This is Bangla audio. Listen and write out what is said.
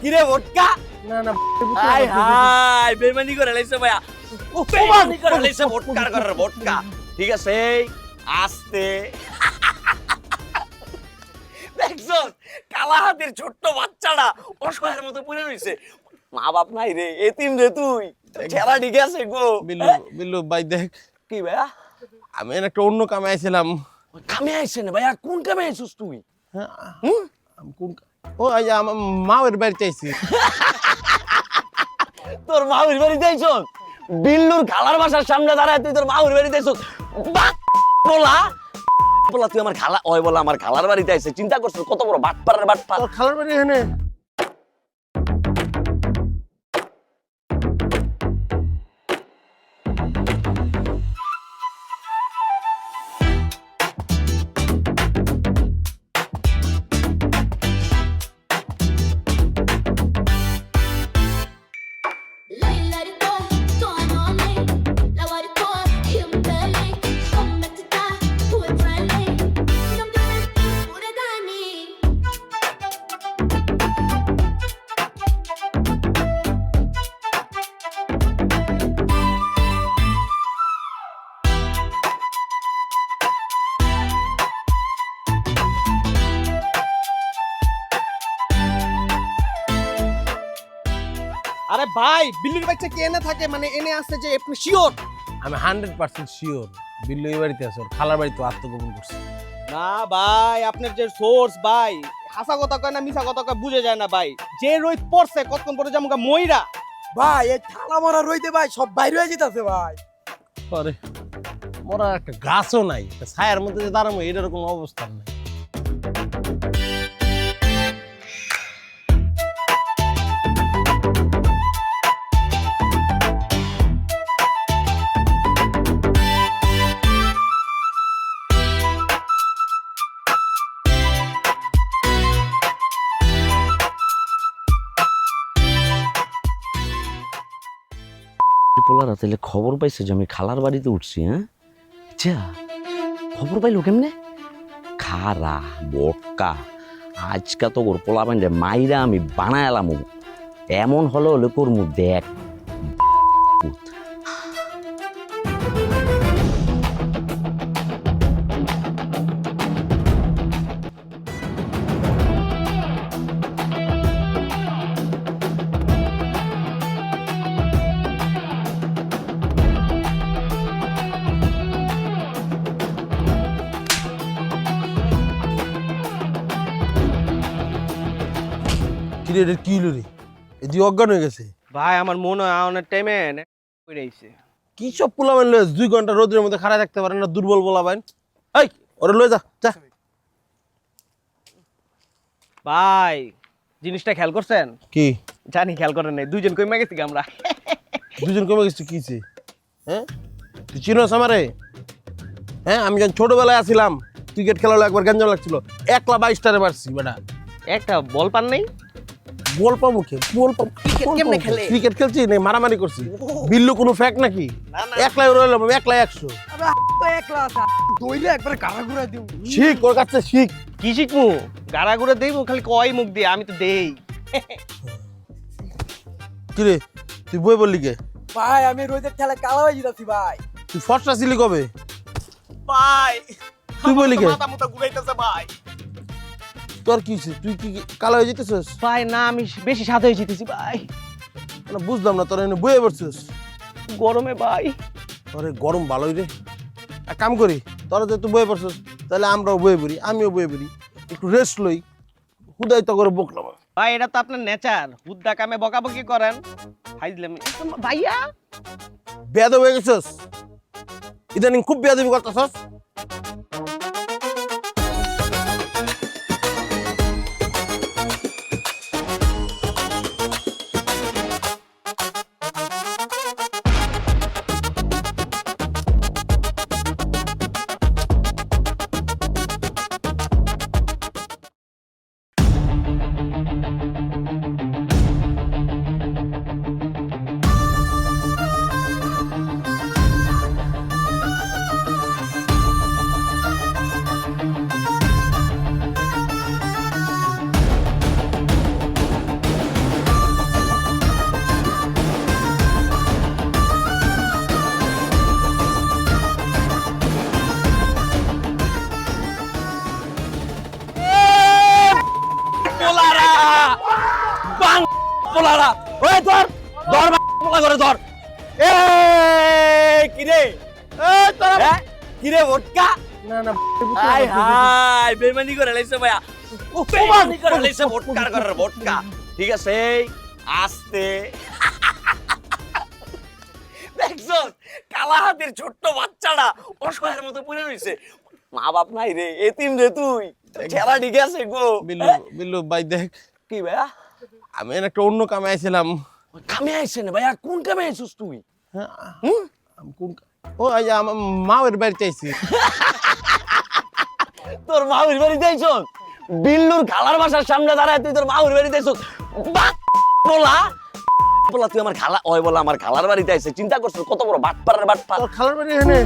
কিরে ভটকা না না হাই হাই বেমানি করে লাইছে ভাইয়া ও বেমানি করে লাইছে ভটকার ঘরের ভটকা ঠিক আছে আস্তে দেখছো কালা হাতির ছোট্ট বাচ্চাটা অসহায়ের মতো পড়ে রইছে মা বাপ নাই রে এতিম রে তুই ছেড়া ঠিক আছে গো বিল্লু বিল্লু ভাই দেখ কি ভাইয়া আমি একটা অন্য কামে আইছিলাম। কামে আইছে না ভাইয়া কোন কামে আইছিস তুই হ্যাঁ আমি কোন ও আই আমার মায়ের বাড়িতে আইছি। তোর মাউর বাড়িতে আইছস বিল্লুর খালার বাসার সামনে দাঁড়ায় তুই তোর মাউর বাড়িতে আইছস বলা বলা তুই আমার খালা ওই বলা আমার খালার বাড়িতে আইছে চিন্তা করছিস কত বড় বাটপারের বাটপার তোর খালার বাড়ি এখানে? আরে ভাই বিল্লুর বাচ্চা কে এনে থাকে মানে এনে আসছে যে আপনি শিওর? আমি 100% শিওর বিল্লু এই বাড়িতে আছে, ওর খালার বাড়িতে আত্মগোপন করছে। না ভাই আপনার যে সোর্স ভাই হাসা কথা কয় না মিছা কথা কয় বুঝে যায় না ভাই। যে রোদ পড়ছে কতক্ষণ পরে যামুগা মইরা ভাই এই থালা মারা রইতে ভাই সব বাইরে হয়ে যেতেছে ভাই। আরে মোরা একটা গাছও নাই, একটা ছায়ার মধ্যে যে দাঁড়াবো এটার কোনো অবস্থা নাই। পোলারা তাহলে খবর পাইছে যে আমি খালার বাড়িতে উঠছি হ্যাঁ আচ্ছা খবর পাইলো কেমনে খারা বটকা আজকা তো ওর পোলা বান্ডে মাইরা আমি বানায়ালাম এমন হলো লোকর মধ্যে দেখ কিরে রে কি হলো রে? এদি অজ্ঞান হয়ে গেছে। ভাই আমার মনে হয় অনেক টাইমে কইরা আইছে। কি সব পোলাবেন লয়ে 2 ঘন্টা রোদের মধ্যে খাড়া থাকতে পারেন না, দুর্বল পোলাবেন। এই ওরে লয়ে যা যা। ভাই জিনিসটা খেয়াল করছেন? কি জানি খেয়াল করেন নাই, দুইজন কইমা গেছি কি আমরা। দুজন কমে গেছে কিছে? হ্যাঁ তুই চিনোস আমারে? হ্যাঁ আমি যখন ছোটবেলায় আসিলাম ক্রিকেট খেলা হলো একবার গঞ্জাম লাগছিল, 1/22 মারছি বেটা। একটা বল পান নাই? বল পাবো কে? বল পাবো ক্রিকেট কেমনে খেলে? ক্রিকেট খেলছি না মারামারি করছি? বিল্লু কোনো ফ্যাক্ট নাকি? একলাই রইলাম, আমি একলাই 100। আরে তো একলা আছে দইলে একবার গাড়া ঘুরা দিউ। শিখ ওর কাছে শিখ। কি শিখমু? গাড়া ঘুরে দেইবো খালি কয় মুখ দিয়ে, আমি তো দেই। কিরে তুই বই বললি কে? ভাই আমি রইদের ঠেলা কালা হয়ে যেতেছি ভাই। তুই ফর্সা ছিলি কবে? ভাই তুই বললি কে? মাথা মুথা ঘুরাইতেছে ভাই। তোর কি হইছে? তুই কি কালো হয়ে যেতেছিস? ভাই না আমি বেশি সাদা হয়ে যেতেছি ভাই না বুঝলাম না, তোর এনে বইয়ে পড়ছিস গরমে ভাই। আরে গরম ভালোই রে, এক কাম করি তোরা যেহেতু বইয়ে পড়ছিস তাহলে আমরাও বইয়ে পড়ি, আমিও বইয়ে পড়ি, একটু রেস্ট লই, হুদাই তো করে বকলাম। ভাই এটা তো আপনার নেচার, হুদ্দা কামে বকাবকি করেন ফাইজলামি ভাইয়া। বেয়াদব হয়ে গেছিস ইদানিং, খুব বেয়াদবি করতেছস। বাং পোলারা ওই ধর ধর পোলা করে ধর এ কিরে এই তোরা হ্যাঁ কিরে ভটকা না না হাই হাই বেমানি করে লাইছে ভাইয়া বেমানি করে লাইছে ভটকার করার ভটকা ঠিক আছে আস্তে দেখছো কালা হাতির ছোট্ট বাচ্চাটা অসহায়ের মতো পড়ে রইছে মা বাপ নাই রে এতিম রে তুই চেহারা ঠিক আছে গো বিল্লু বিল্লু ভাই দেখ কি ভাইয়া আমি একটা অন্য কামে আইছিলাম কামে আইছে না ভাইয়া কোন কামে আইছিস তুই হ্যাঁ আমি কোন ও আই আমার মায়ের বাড়িতে আইছি তোর মাউর বাড়িতে আইছস বিল্লুর খালার বাসার সামনে দাঁড়ায় তুই তোর মাউর বাড়িতে আইছস বলা বলা তুই আমার খালা ওই বলা আমার খালার বাড়িতে আইছে চিন্তা করছিস কত বড় বাটপারের বাটপার তোর খালার বাড়ি এখানে